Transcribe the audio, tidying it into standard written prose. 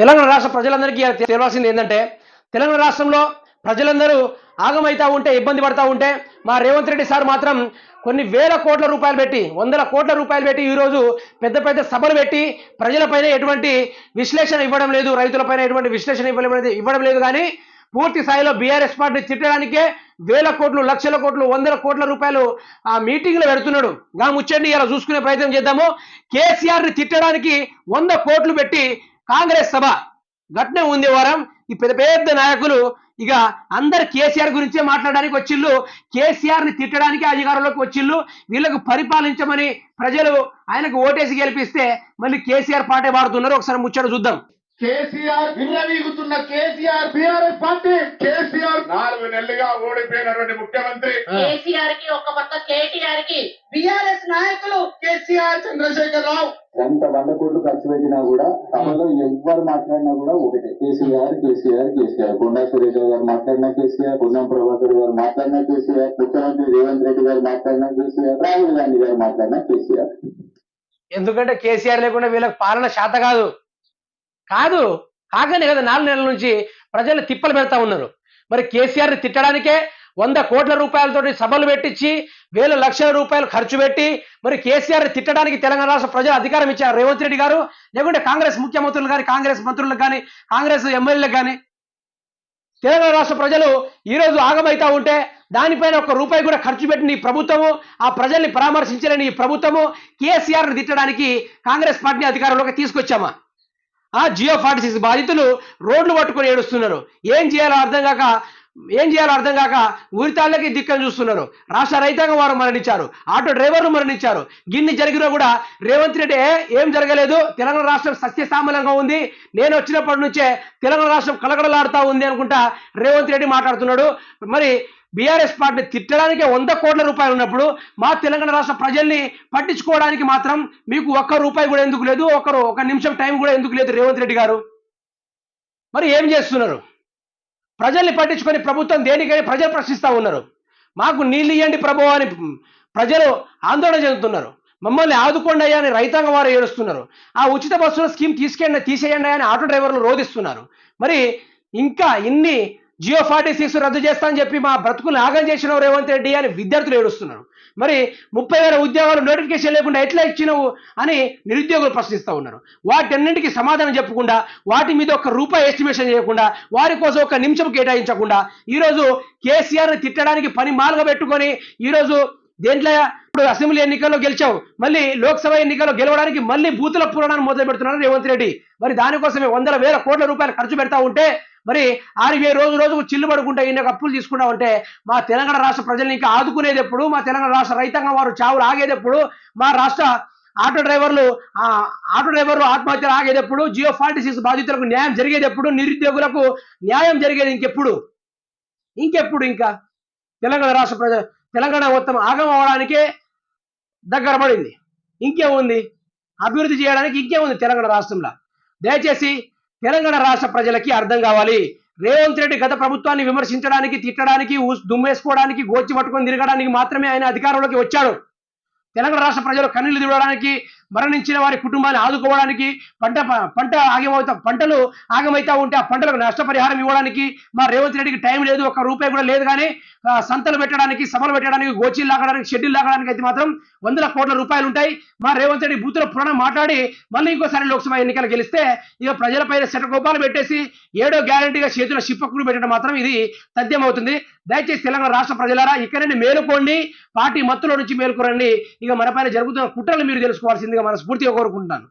తెలంగాణ రాష్ట్ర ప్రజలందరికీ తెలియాల్సింది ఏంటంటే తెలంగాణ రాష్ట్రంలో ప్రజలందరూ ఆగమైతా ఉంటే ఇబ్బంది పడతా ఉంటే మా రేవంత్ రెడ్డి సార్ మాత్రం కొన్ని వేల కోట్ల రూపాయలు పెట్టి వందల కోట్ల రూపాయలు పెట్టి ఈరోజు పెద్ద పెద్ద సభలు పెట్టి ప్రజలపైన ఎటువంటి విశ్లేషణ ఇవ్వడం లేదు, రైతులపైన ఎటువంటి విశ్లేషణ ఇవ్వడం లేదు. కానీ పూర్తి స్థాయిలో బీఆర్ఎస్ పార్టీ తిట్టడానికే వేల కోట్లు, లక్షల కోట్లు, వందల కోట్ల రూపాయలు ఆ మీటింగ్లో పెడుతున్నాడు. గా ముచ్చండి ఇలా చూసుకునే ప్రయత్నం చేద్దాము. కేసీఆర్ని తిట్టడానికి 100 కోట్లు పెట్టి కాంగ్రెస్ సభ ఘటన ఉంది. వారం ఈ పెద్ద పెద్ద నాయకులు ఇక అందరు కేసీఆర్ గురించే మాట్లాడడానికి వచ్చిళ్ళు, కేసీఆర్ ని తిట్టడానికి అధికారంలోకి వచ్చిళ్ళు. వీళ్ళకు పరిపాలించమని ప్రజలు ఆయనకు ఓటేసి గెలిపిస్తే మళ్ళీ కేసీఆర్ పాటే పాడుతున్నారు. ఒకసారి ముచ్చట చూద్దాం. కేసీఆర్ విర్రవీగుతున్న కేసీఆర్ బీఆర్ఎస్ పార్టీ కేసీఆర్ 4 నెలలుగా ఓడిపోయినటువంటి ముఖ్యమంత్రి కేసీఆర్ కి ఒక పక్క కేటీఆర్ కి బీఆర్ఎస్ నాయకులు కేసీఆర్ చంద్రశేఖర్ రావు ఎంత 100 కోట్లు ఖర్చు పెట్టినా కూడా సభలో ఎవ్వరు మాట్లాడినా కూడా ఒకటే కేసీఆర్ కేసీఆర్ కేసీఆర్. కొండా సురేష్ గారు మాట్లాడినా కేసీఆర్, పొన్నం ప్రభాకర్ గారు మాట్లాడినా కేసీఆర్, ముఖ్యమంత్రి రేవంత్ రెడ్డి గారు మాట్లాడినా కేసీఆర్, రాహుల్ గాంధీ గారు మాట్లాడినా కేసీఆర్. ఎందుకంటే కేసీఆర్ లేకుండా వీళ్ళకి పాలన శాత కాకనే కదా 4 నెలల నుంచి ప్రజలు తిప్పలు పెడతా ఉన్నారు. మరి కేసీఆర్ని తిట్టడానికే 100 కోట్ల రూపాయలతోటి సభలు పెట్టించి వేల లక్షల రూపాయలు ఖర్చు పెట్టి మరి కేసీఆర్ని తిట్టడానికి తెలంగాణ రాష్ట్ర ప్రజలు అధికారం ఇచ్చారు రేవంత్ రెడ్డి గారు. లేకుంటే కాంగ్రెస్ ముఖ్యమంత్రులు కానీ, కాంగ్రెస్ మంత్రులకు కానీ, కాంగ్రెస్ ఎమ్మెల్యేలకు కానీ. తెలంగాణ రాష్ట్ర ప్రజలు ఈరోజు ఆగమైతా ఉంటే దానిపైన 1 రూపాయి కూడా ఖర్చు పెట్టిన ఈ ప్రభుత్వము, ఆ ప్రజల్ని పరామర్శించలేని ఈ ప్రభుత్వము కేసీఆర్ని తిట్టడానికి కాంగ్రెస్ పార్టీని అధికారంలోకి తీసుకొచ్చామా? ఆ జియో 46 బాధితులు రోడ్లు పట్టుకొని ఏడుస్తున్నారు. ఏం చేయాలో అర్థం కాక ఉరితాళ్ళకి దిక్కని చూస్తున్నారు. రాష్ట్ర రైతాంగం వారు మరణించారు, ఆటో డ్రైవర్లు మరణించారు. గిన్ని జరిగినా కూడా రేవంత్ రెడ్డి ఏం జరగలేదు, తెలంగాణ రాష్ట్రం సస్యశ్యామలంగా ఉంది, నేను వచ్చినప్పటి నుంచే తెలంగాణ రాష్ట్రం కలకడలాడుతూ ఉంది అనుకుంటా రేవంత్ రెడ్డి మాట్లాడుతున్నాడు. మరి బీఆర్ఎస్ పార్టీ తిట్టడానికి 100 కోట్ల రూపాయలు ఉన్నప్పుడు మా తెలంగాణ రాష్ట్ర ప్రజల్ని పట్టించుకోవడానికి మాత్రం మీకు 1 రూపాయి కూడా ఎందుకు లేదు, 1 నిమిషం టైం కూడా ఎందుకు లేదు రేవంత్ రెడ్డి గారు? మరి ఏం చేస్తున్నారు? ప్రజల్ని పట్టించుకొని ప్రభుత్వం దేనికైనా ప్రజలు ప్రశ్నిస్తూ ఉన్నారు. మాకు నీళ్ళు ఇవ్వండి ప్రభు అని ప్రజలు ఆందోళన చెందుతున్నారు. మమ్మల్ని ఆదుకోండి అయ్యా అని రైతాంగం వారు ఏడుస్తున్నారు. ఆ ఉచిత బస్సుల స్కీమ్ తీసేయండి అని ఆటో డ్రైవర్లు రోధిస్తున్నారు. మరి ఇంకా ఇన్ని జియో 46 రద్దు చేస్తా అని చెప్పి మా బ్రతుకులు ఆగం చేసినావు రేవంత్ రెడ్డి అని విద్యార్థులు ఏడుస్తున్నారు. మరి 30,000 ఉద్యోగాలు నోటిఫికేషన్ లేకుండా ఎట్లా ఇచ్చినావు అని నిరుద్యోగులు ప్రశ్నిస్తూ ఉన్నారు. వాటన్నింటికి సమాధానం చెప్పకుండా, వాటి మీద 1 రూపాయి ఎస్టిమేషన్ చేయకుండా, వారి కోసం 1 నిమిషం కేటాయించకుండా ఈరోజు కేసీఆర్ని తిట్టడానికి పని మాలుగా పెట్టుకొని ఈరోజు దేంట్లో ఇప్పుడు అసెంబ్లీ ఎన్నికల్లో గెలిచావు, మళ్ళీ లోక్సభ ఎన్నికల్లో గెలవడానికి మళ్ళీ బూతుల పురాణాన్ని మొదలు పెడుతున్నారు రేవంత్ రెడ్డి. మరి దానికోసమే వందల వేల కోట్ల రూపాయలు ఖర్చు పెడతా ఉంటే మరి ఆరివే రోజుకు చిల్లు పడుకుంటా ఇన్ని అప్పులు తీసుకుంటా ఉంటే మా తెలంగాణ రాష్ట్ర ప్రజల్ని ఇంకా ఆదుకునేది ఎప్పుడు? మా తెలంగాణ రాష్ట్ర రైతాంగం వారు చావులు ఆగేది ఎప్పుడు? మా రాష్ట్ర ఆటో డ్రైవర్లు ఆత్మహత్యలు ఆగేది ఎప్పుడు? జియో 46 బాధితులకు న్యాయం జరిగేది ఎప్పుడు? నిరుద్యోగులకు న్యాయం జరిగేది ఇంకెప్పుడు? ఇంకా తెలంగాణ మొత్తం ఆగం అవడానికే దగ్గర పడింది. ఇంకేముంది? అభివృద్ధి చేయడానికి ఇంకేముంది తెలంగాణ రాష్ట్రంలో? దయచేసి తెలంగాణ రాష్ట్ర ప్రజలకి అర్థం కావాలి. రేవంత్ రెడ్డి గత ప్రభుత్వాన్ని విమర్శించడానికి, తిట్టడానికి, దుమ్మేసుకోవడానికి, గోచి పట్టుకొని తిరగడానికి మాత్రమే ఆయన అధికారంలోకి వచ్చాడు. తెలంగాణ రాష్ట్ర ప్రజలు కన్నీళ్లు దిగడానికి, మరణించిన వారి కుటుంబాన్ని ఆదుకోవడానికి, పంటలు ఆగమైతా ఉంటే ఆ పంటలకు నష్టపరిహారం ఇవ్వడానికి మా రేవంత్ రెడ్డికి టైం లేదు, 1 రూపాయి కూడా లేదు. కానీ సంతలు పెట్టడానికి, సభలు పెట్టడానికి, గోచీలు లాగడానికి, షెడ్యూల్ లాగడానికి అయితే మాత్రం వందల కోట్ల రూపాయలు ఉంటాయి. మా రేవంత్ రెడ్డి బూతుల పురాణం మాట్లాడి మళ్ళీ ఇంకోసారి లోక్సభ ఎన్నికలు గెలిస్తే ఇక ప్రజలపైన శటకోపాలు పెట్టేసి 7వ గ్యారంటీగా చేతుల శిప్పకులు పెట్టడం మాత్రం ఇది తథ్యం అవుతుంది. దయచేసి తెలంగాణ రాష్ట్ర ప్రజలారా ఇక్కడి నుండి మేలుకోండి, పార్టీ మత్తులో నుంచి మేలుకోరండి. ఇక మన పైన జరుగుతున్న కుట్రలు మీరు తెలుసుకోవాల్సిందిగా మనస్ఫూర్తిగా కోరుకుంటున్నాను.